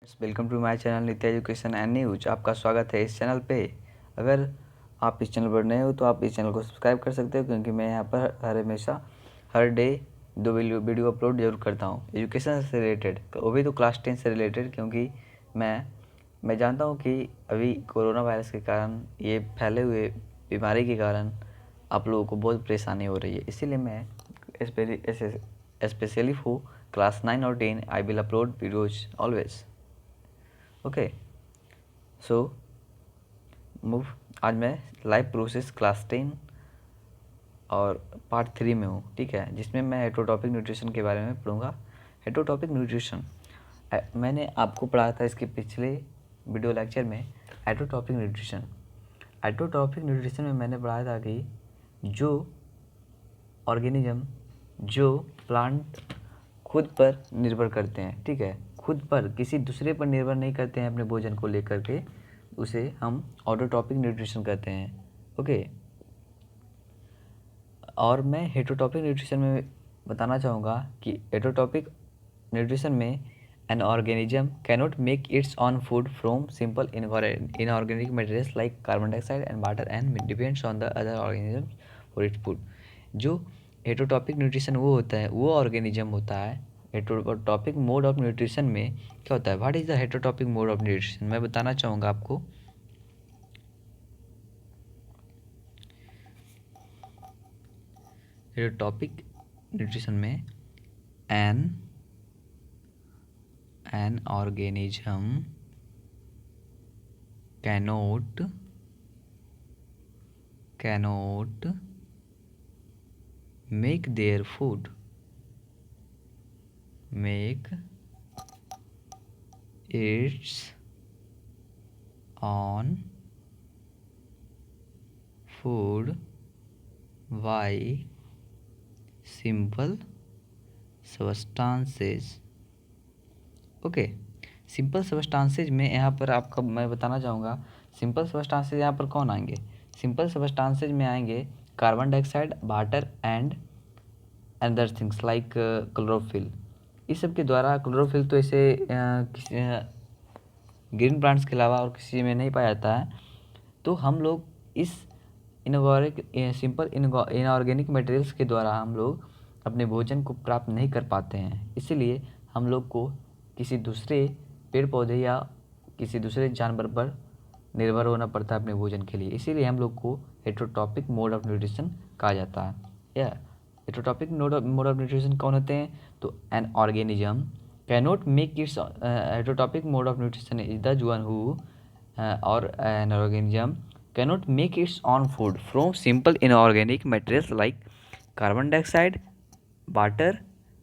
Welcome to my channel नित्य education and news. आपका स्वागत है इस चैनल पे। अगर आप इस चैनल पर नए हो तो आप इस चैनल को सब्सक्राइब कर सकते हो, क्योंकि मैं यहाँ पर हमेशा हर डे 2 वीडियो अपलोड जरूर करता हूँ एजुकेशन से रिलेटेड, वो भी तो क्लास 10 से रिलेटेड। क्योंकि मैं जानता हूँ कि अभी कोरोना वायरस के कारण, ये फैले हुए बीमारी के कारण आप लोगों को बहुत परेशानी हो रही है। इसीलिए मैं स्पेशली फॉर क्लास 9 और 10 I will upload videos always. Okay, so move. आज मैं लाइफ प्रोसेस क्लास 10 और पार्ट 3 में हूँ, ठीक है, जिसमें मैं हेटरोटॉपिक न्यूट्रिशन के बारे में पढ़ूँगा। हेटरोटॉपिक न्यूट्रिशन मैंने आपको पढ़ाया था इसके पिछले वीडियो लेक्चर में। हेटरोटॉपिक न्यूट्रिशन में मैंने पढ़ाया था कि जो ऑर्गेनिज्म, जो प्लांट खुद पर निर्भर करते हैं, ठीक है, खुद पर, किसी दूसरे पर निर्भर नहीं करते हैं अपने भोजन को लेकर के, उसे हम ऑटोटॉपिक न्यूट्रिशन कहते हैं। ओके, और मैं हेटरोटॉपिक न्यूट्रिशन में बताना चाहूँगा कि हेटरोटॉपिक न्यूट्रिशन में N organism cannot make it's on food from simple inorganic materials like carbon dioxide and water and depends on the other organism for its food. जो हेटरोटॉपिक न्यूट्रिशन वो होता है, वो ऑर्गेनिज्म होता है। हेटरोटॉपिक मोड ऑफ न्यूट्रिशन में क्या होता है? What is the heterotrophic mode of nutrition? मैं बताना चाहूँगा आपको। हेटरोटॉपिक न्यूट्रिशन में an organism cannot make their food, make its own food by simple substances। Okay, simple substances में यहाँ पर आपका मैं बताना चाहूँगा, सिंपल सबस्टांसेज यहाँ पर कौन आएंगे? सिंपल सबस्टांसेज में आएंगे carbon dioxide, water and other things like chlorophyll. इस सब के द्वारा, क्लोरोफिल तो ऐसे ग्रीन प्लांट्स के अलावा और किसी में नहीं पाया जाता है। तो हम लोग इस सिंपल इनऑर्गेनिक मटेरियल्स के द्वारा हम लोग अपने भोजन को प्राप्त नहीं कर पाते हैं। इसीलिए हम लोग को किसी दूसरे पेड़ पौधे या किसी दूसरे जानवर पर निर्भर होना पड़ता है अपने भोजन के लिए। इसीलिए हम लोग को हेटरोटॉपिक मोड ऑफ न्यूट्रिशन कहा जाता है। या हेटरोटॉपिक मोड ऑफ न्यूट्रिशन कौन होते हैं? तो an organism cannot make its heterotrophic mode of nutrition is the one who और an organism cannot make its own food from simple inorganic materials like carbon dioxide, water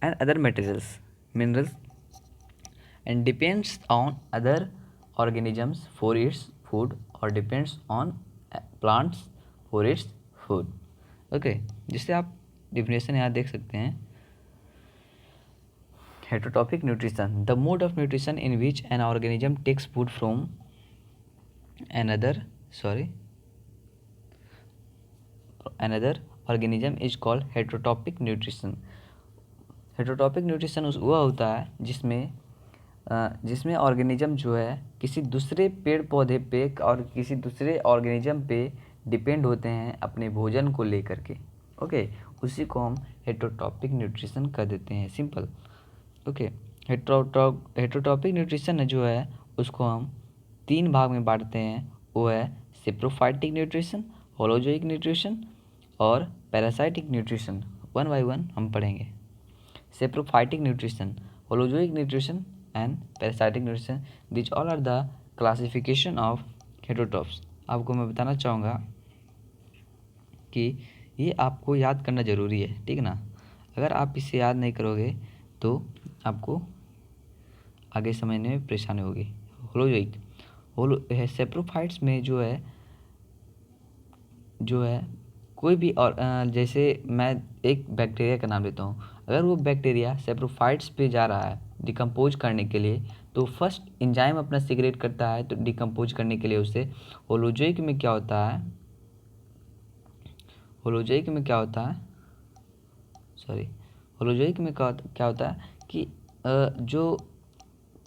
and other minerals and depends on other organisms for its food or depends on plants for its food। Okay, जिससे आप definition यहाँ देख सकते हैं। Heterotrophic nutrition, the mode of nutrition in which an organism takes food from another organism is called heterotrophic nutrition। हेटरोटॉपिक न्यूट्रिशन वह होता है जिसमें ऑर्गेनिज्म जो है किसी दूसरे पेड़ पौधे पे और किसी दूसरे ऑर्गेनिज्म पे डिपेंड होते हैं अपने भोजन को लेकर के। ओके, उसी को हम हेटरोटॉपिक न्यूट्रिशन कह देते हैं, सिंपल। ओके, हेटरोटॉपिक न्यूट्रिशन जो है उसको हम 3 भाग में बांटते हैं। वो है सेप्रोफाइटिक न्यूट्रिशन, होलोजोइक न्यूट्रिशन और पैरासाइटिक न्यूट्रिशन। 1 बाय 1 हम पढ़ेंगे। Saprophytic nutrition, holozoic nutrition and parasitic nutrition, this all are the classification of heterotrophs. आपको मैं बताना चाहूँगा कि ये आपको याद करना ज़रूरी है, ठीक ना। अगर आप इसे याद नहीं करोगे तो आपको आगे समझने में परेशानी होगी। होलोजोइक सेप्रोफाइट्स में जो है कोई भी, और जैसे मैं एक बैक्टीरिया का नाम लेता हूँ। अगर वो बैक्टीरिया सेप्रोफाइट्स पे जा रहा है डिकम्पोज करने के लिए, तो फर्स्ट एंजाइम अपना सीक्रेट करता है तो डिकम्पोज करने के लिए उसे। होलोजोइक में क्या होता है? होलोजोइक में क्या होता है कि जो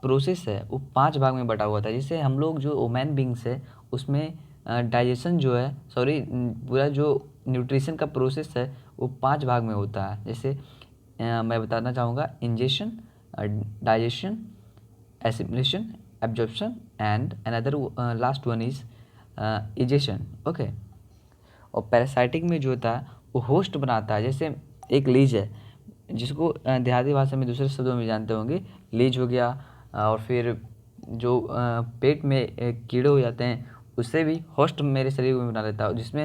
प्रोसेस है वो 5 भाग में बटा हुआ था। जैसे हम लोग जो ह्यूमन बींग्स है उसमें डाइजेशन जो है पूरा जो न्यूट्रिशन का प्रोसेस है वो 5 भाग में होता है। जैसे मैं बताना चाहूँगा ingestion, digestion, assimilation, absorption and another last one is egestion. Okay. और पैरासाइटिक में जो होता है वो होस्ट बनाता है। जैसे एक लीज है जिसको देहाती भाषा में दूसरे शब्दों में जानते होंगे, लीज हो गया। और फिर जो पेट में कीड़े हो जाते हैं उससे भी होस्ट मेरे शरीर में बना लेता है, जिसमें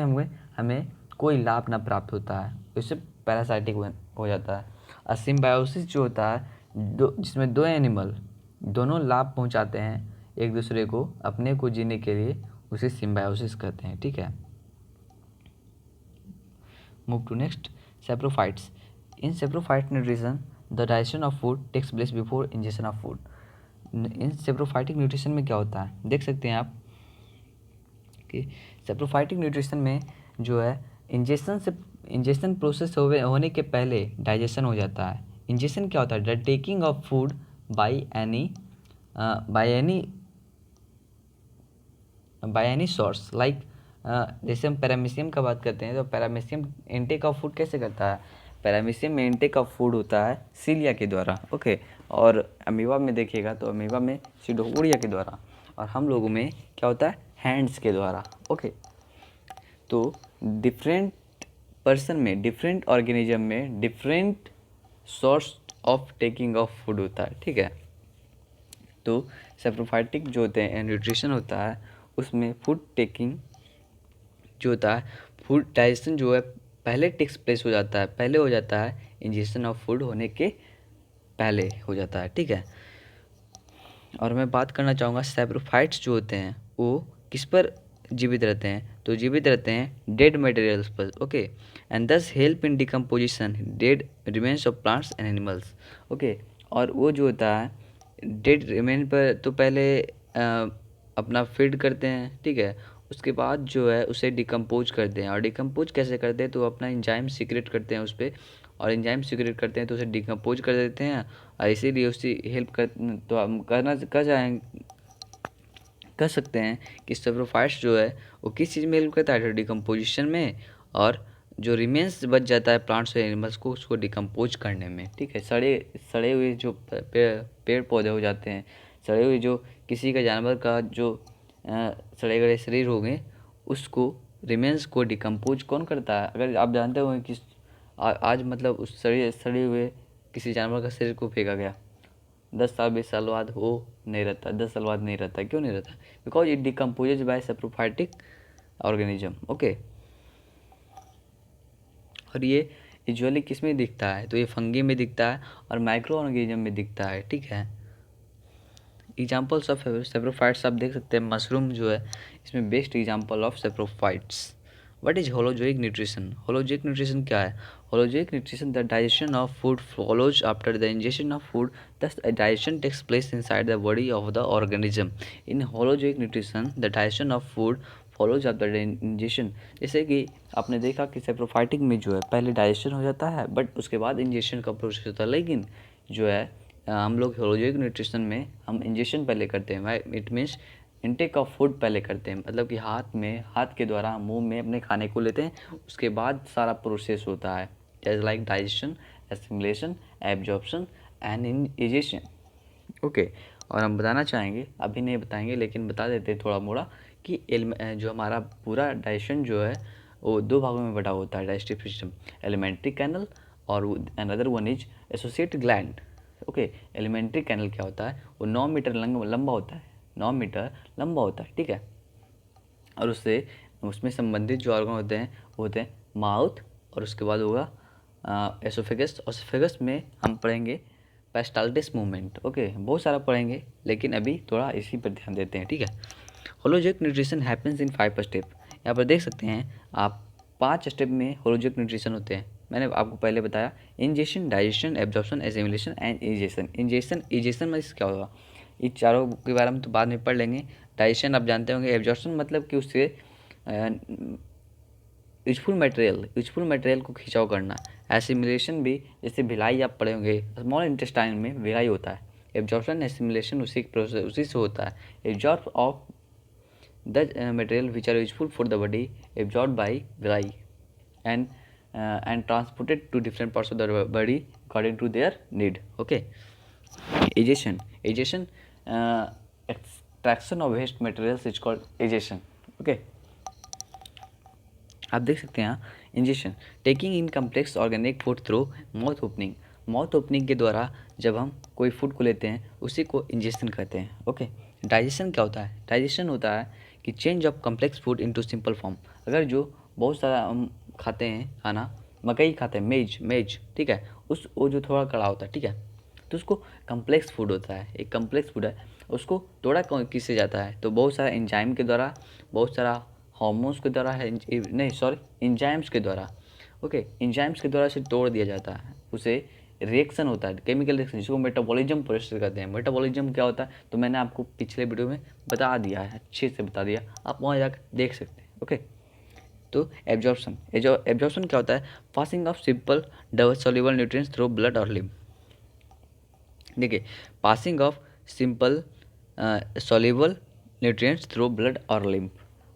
हमें कोई लाभ ना प्राप्त होता है, इससे पैरासाइटिक हो जाता है। और सिम्बायोसिस जो होता है जिसमें दो एनिमल दोनों लाभ पहुंचाते हैं एक दूसरे को अपने को जीने के लिए, उसे सिम्बायोसिस कहते हैं। ठीक है। Move to next, saprophytes. In saprophytic nutrition, the digestion of food takes place before ingestion of food. In saprophytic nutrition में क्या होता है देख सकते हैं आप कि सेप्रोफाइटिक न्यूट्रिशन में जो है इंजेशन प्रोसेस होने के पहले डाइजेशन हो जाता है। इंजेशन क्या होता है? The taking of food by any source like, जैसे हम पैरामीशियम का बात करते हैं तो पैरामीशियम इनटेक ऑफ फूड कैसे करता है? पैरामीशियम में इनटेक ऑफ फूड होता है सीलिया के द्वारा। ओके। और अमीबा में देखिएगा तो अमीबा में सीडोपोडिया के द्वारा, और हम लोगों में क्या होता है? हैंड्स के द्वारा। ओके। तो डिफरेंट पर्सन में, डिफरेंट ऑर्गेनिज्म में different source of taking of food होता है। ठीक है। तो सैप्रोफाइटिक जो होते हैं न्यूट्रिशन होता है उसमें फूड टेकिंग जो होता है, फूड डाइजेशन जो है पहले टेक्स प्लेस हो जाता है, पहले हो जाता है इंजेक्शन ऑफ फूड होने के पहले हो जाता है। ठीक है। और मैं बात करना चाहूँगा सैप्रोफाइट्स जो होते हैं वो किस पर जीवित रहते हैं? तो जीवित रहते हैं डेड मटेरियल्स पर। ओके। एंड दस help in decomposition dead remains of plants and animals. Okay. और वो जो होता है डेड रिमेन पर तो पहले अपना फीड करते हैं। ठीक है। उसके बाद जो है उसे डिकम्पोज करते हैं, और डिकम्पोज कैसे करते हैं? तो अपना इंजाइम सीक्रेट करते हैं उस पर, और इंजाइम सीक्रेट करते हैं तो उसे डिकम्पोज कर देते हैं, और इसीलिए उसकी हेल्प तो हम कर सकते हैं कि सैप्रोफाइट्स जो है वो किस चीज़ में हेल्प करता है? डिकम्पोजिशन में, और जो रिमेन्स बच जाता है प्लांट्स और एनिमल्स को उसको डिकम्पोज करने में। ठीक है। सड़े हुए जो पेड़ पौधे हो जाते हैं, सड़े हुए जो किसी का जानवर का जो सड़े गले शरीर हो गए उसको रिमेन्स को डिकम्पोज कौन करता है? अगर आप जानते हो कि आज मतलब उस सड़े हुए किसी जानवर का शरीर को फेंका गया, 10 साल 20 साल बाद वो नहीं रहता, 10 साल बाद नहीं रहता। क्यों नहीं रहता? Because it decomposes by saprophytic organism. Okay. और ये यूजुअली किस में दिखता है? तो ये फंगी में दिखता है और माइक्रो ऑर्गेनिज्म में दिखता है। ठीक है। एग्जाम्पल्स ऑफ सैप्रोफाइट्स आप देख सकते हैं, मशरूम जो है इसमें best example of saprophytes. What is holozoic nutrition? Holozoic nutrition क्या है? Holozoic nutrition, the digestion of food follows after the ingestion of food, thus digestion takes place inside the body of the organism. In holozoic nutrition the digestion of food follows after the ingestion. जैसे कि आपने देखा कि saprophytic में जो है पहले digestion हो जाता है बट उसके बाद इंजेशन का प्रोसेस होता है, लेकिन जो है हम लोग होलोजोइक न्यूट्रिशन में हम इंजेक्शन पहले करते हैं। It means intake of food पहले करते हैं, मतलब कि हाथ के द्वारा मुंह में अपने खाने को लेते हैं, उसके बाद सारा प्रोसेस होता है जैसे like digestion, assimilation, absorption and ingestion. Okay. और हम बताना चाहेंगे, अभी नहीं बताएंगे लेकिन बता देते हैं थोड़ा मोड़ा कि जो हमारा पूरा डाइजेशन जो है वो 2 भागों में बटा होता है डाइजेस्टिव सिस्टम, एलिमेंट्री कैनल और another one is associate gland. Okay. Alimentary canal क्या होता है? वो 9 मीटर लंबा होता है, 9 मीटर लंबा होता है। ठीक है। और उसमें संबंधित जो ऑर्गन होते हैं वो होते हैं माउथ, और उसके बाद होगा एसोफेगस। एसोफेगस में हम पढ़ेंगे पेरिस्टाल्टिस मूवमेंट। ओके। बहुत सारा पढ़ेंगे लेकिन अभी थोड़ा इसी पर ध्यान देते हैं। ठीक है। Holozoic nutrition happens in 5 step. यहाँ पर देख सकते हैं आप 5 स्टेप में होलोजोइक न्यूट्रिशन होते हैं। मैंने आपको पहले बताया ingestion, digestion, absorption, assimilation and egestion. Egestion में क्या होगा? इन चारों के बारे में तो बाद में पढ़ लेंगे। डाइजेशन आप जानते होंगे। एब्जॉर्प्शन मतलब कि उससे यूजफुल मटेरियल को खिंचाव करना। एसिमिलेशन भी, जैसे भिलाई आप पढ़े होंगे, स्मॉल इंटेस्टाइन में भिलाई होता है, एब्जॉर्प्शन एसिमिलेशन उसी प्रोसेस उसी से होता है. Absorb of the material which are useful for the body absorb by villi and transported to different parts of the body according to their need. Okay. Agitation extraction of waste materials is called agitation. Okay. आप देख सकते हैं यहाँ injection taking in complex organic food through mouth opening के द्वारा जब हम कोई फूड को लेते हैं उसी को इंजेक्शन कहते हैं. ओके. डाइजेशन क्या होता है? डाइजेशन होता है कि change of complex food into simple form. अगर जो बहुत सारा हम खाते हैं खाना, मकई खाते हैं, मेज ठीक है, वो जो थोड़ा कड़ा होता है ठीक है, तो उसको कम्प्लेक्स फूड होता है. एक कम्प्लेक्स फूड है, उसको तोड़ा किससे जाता है? तो बहुत सारा एंजाइम के द्वारा, बहुत सारा हार्मोन्स के द्वारा है, नहीं सॉरी एंजाइम्स के द्वारा. ओके. एंजाइम्स के द्वारा से तोड़ दिया जाता है. उसे रिएक्शन होता है, केमिकल रिएक्शन, जिसको मेटाबॉलिज्म प्रोसेस कहते हैं. मेटाबॉलिज्म क्या होता है तो मैंने आपको पिछले वीडियो में बता दिया है, अच्छे से बता दिया, आप वहाँ जाकर देख सकते हैं. ओके. तो एब्जॉर्प्शन क्या होता है? Passing of simple soluble nutrients through blood और लिम्फ. देखिए, passing of simple soluble nutrients through blood और लिम्फ.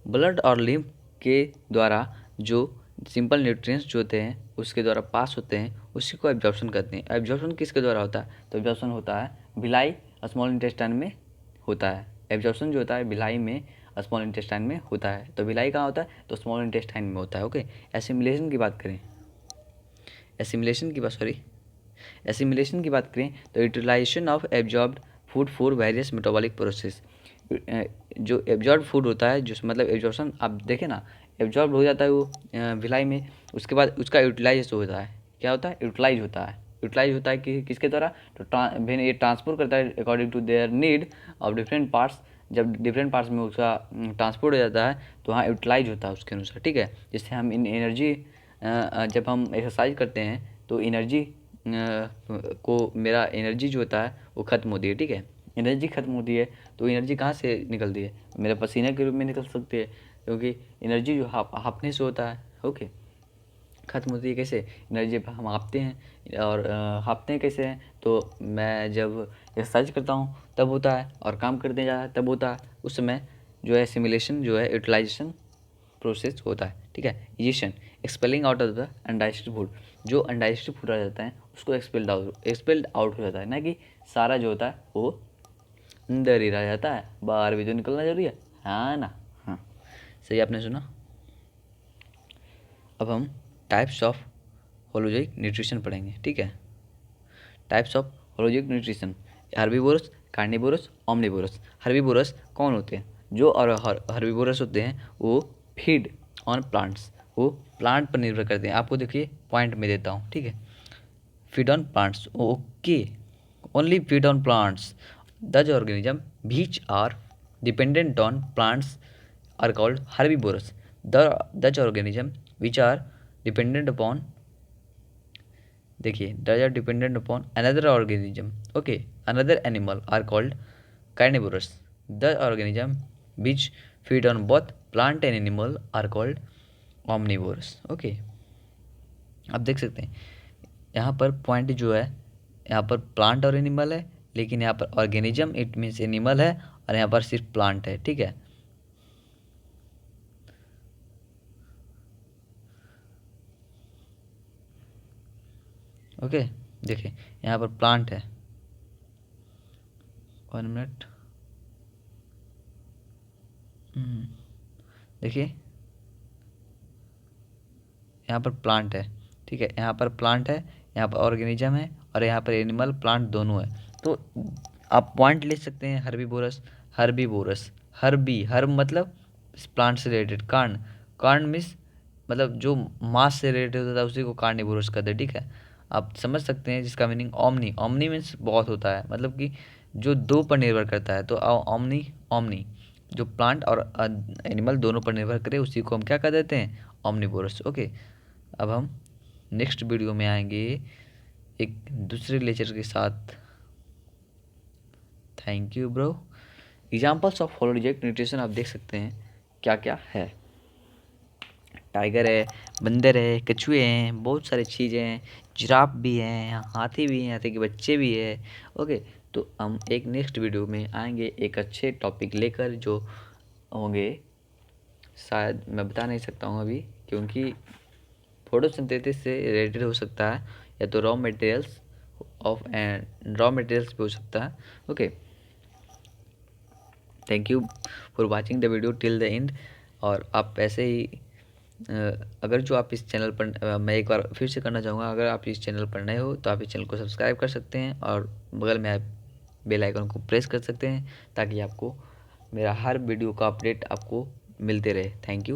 ब्लड और लिम्फ के द्वारा जो सिंपल न्यूट्रिएंट्स जो होते हैं उसके द्वारा पास होते हैं, उसी को एब्जॉर्प्शन कहते हैं. एब्जॉर्प्शन किसके द्वारा होता है? तो एब्जॉर्प्शन होता है भिलाई स्मॉल इंटेस्टाइन में होता है. एब्जॉर्प्शन जो होता है भिलाई में स्मॉल इंटेस्टाइन में होता है. तो भिलाई कहाँ होता है? तो स्मॉल इंटेस्टाइन में होता है. ओके. एसिमिलेशन की बात करें, एसिमिलेशन की बात करें तो utilisation of absorbed food for various metabolic process. जो एब्जॉर्ब फूड होता है, जो मतलब एब्जॉर्प्शन आप देखें ना, एब्जॉर्ब हो जाता है वो भिलाई में, उसके बाद उसका यूटिलाइज होता है. क्या होता है? यूटिलाइज होता है कि किसके द्वारा? तो ये ट्रांसपोर्ट करता है according to their need of different parts. जब डिफरेंट पार्ट्स में उसका ट्रांसपोर्ट हो जाता है तो वहाँ यूटिलाइज होता है उसके अनुसार. ठीक है. जिससे हम इन एनर्जी, जब हम एक्सरसाइज करते हैं तो एनर्जी को, मेरा एनर्जी जो होता है वो ख़त्म होती है. ठीक है. एनर्जी ख़त्म होती है तो एनर्जी कहाँ से निकलती है? मेरा पसीने के रूप में निकल सकती है, क्योंकि एनर्जी जो हाँफने से होता है. ओके. ख़त्म होती है कैसे? एनर्जी हम हाँफते हैं, और हाँफते हैं कैसे हैं? तो मैं जब एक्सरसाइज करता हूँ तब होता है, और काम करते जाता है तब होता है. उस समय जो है सिमुलेशन जो है यूटिलाइजेशन प्रोसेस होता है. ठीक है. Egestion expelling out of the undigested food. जो अनडाइजेस्टेड फूड आ जाता है उसको एक्सपेल्ड आउट हो जाता है, ना कि सारा जो होता है वो अंदर ही रह जाता है, बाहर भी तो निकलना जरूरी है. हाँ ना. हाँ, सही आपने सुना. अब हम टाइप्स ऑफ होलोजिक न्यूट्रिशन पढ़ेंगे. ठीक है. Types of holozoic nutrition: herbivores, carnivores, omnivores. Herbivores कौन होते हैं? जो और हर्बीवोरस होते हैं वो फीड ऑन प्लांट्स, वो प्लांट पर निर्भर करते हैं. आपको देखिए पॉइंट में देता हूँ. ठीक है. Feed on plants. Okay. Only feed on plants. Such organisms which are dependent on plants are called herbivorous. Such organisms which are dependent upon, देखिए, that are dependent upon another organism, okay, another animal are called carnivorous. The organism which feed on both plant and animal are called omnivorous. okay. आप देख सकते हैं यहाँ पर point जो है, यहाँ पर प्लांट और एनिमल है, लेकिन यहाँ पर ऑर्गेनिज्म इट मीन्स एनिमल है, और यहाँ पर सिर्फ प्लांट है. ठीक है. ओके. देखिए यहाँ पर प्लांट है. 1 मिनट. देखिए यहाँ पर प्लांट है. ठीक है. यहाँ पर प्लांट है, यहाँ पर ऑर्गेनिज्म है, और यहाँ पर एनिमल प्लांट दोनों है. तो आप पॉइंट ले सकते हैं हर्बीवोरस. हर मतलब प्लांट से रिलेटेड. कार्न मीन्स मतलब जो मांस से रिलेटेड होता है उसी को कार्निवोरस कहते हैं. ठीक है. आप समझ सकते हैं जिसका मीनिंग ओमनी मीन्स बहुत होता है, मतलब कि जो दो पर निर्भर करता है. तो ओमनी जो प्लांट और एनिमल दोनों पर निर्भर करे उसी को हम क्या कह देते हैं? ओमनिवोरस. ओके. अब हम नेक्स्ट वीडियो में आएंगे एक दूसरे लेक्चर के साथ. Thank you bro. Examples of holozoic nutrition आप देख सकते हैं क्या क्या है. टाइगर है, बंदर है, कछुए हैं, बहुत सारी चीज़ें हैं, जिराफ भी हैं, हाथी भी हैं, हाथी के बच्चे भी है. ओके. तो हम एक नेक्स्ट वीडियो में आएंगे एक अच्छे टॉपिक लेकर, जो होंगे, शायद मैं बता नहीं सकता हूँ अभी, क्योंकि फोटोसिंथेसिस से रिलेटेड हो सकता है, या तो रॉ मटेरियल्स भी हो सकता है। Okay, thank you for watching the video till the end. और आप ऐसे ही अगर जो आप इस चैनल पर मैं एक बार फिर से करना चाहूँगा, अगर आप इस चैनल पर नए हो तो आप इस चैनल को सब्सक्राइब कर सकते हैं और बगल में आप बेल आइकन को प्रेस कर सकते हैं, ताकि आपको मेरा हर वीडियो का अपडेट आपको मिलते रहे। Thank you.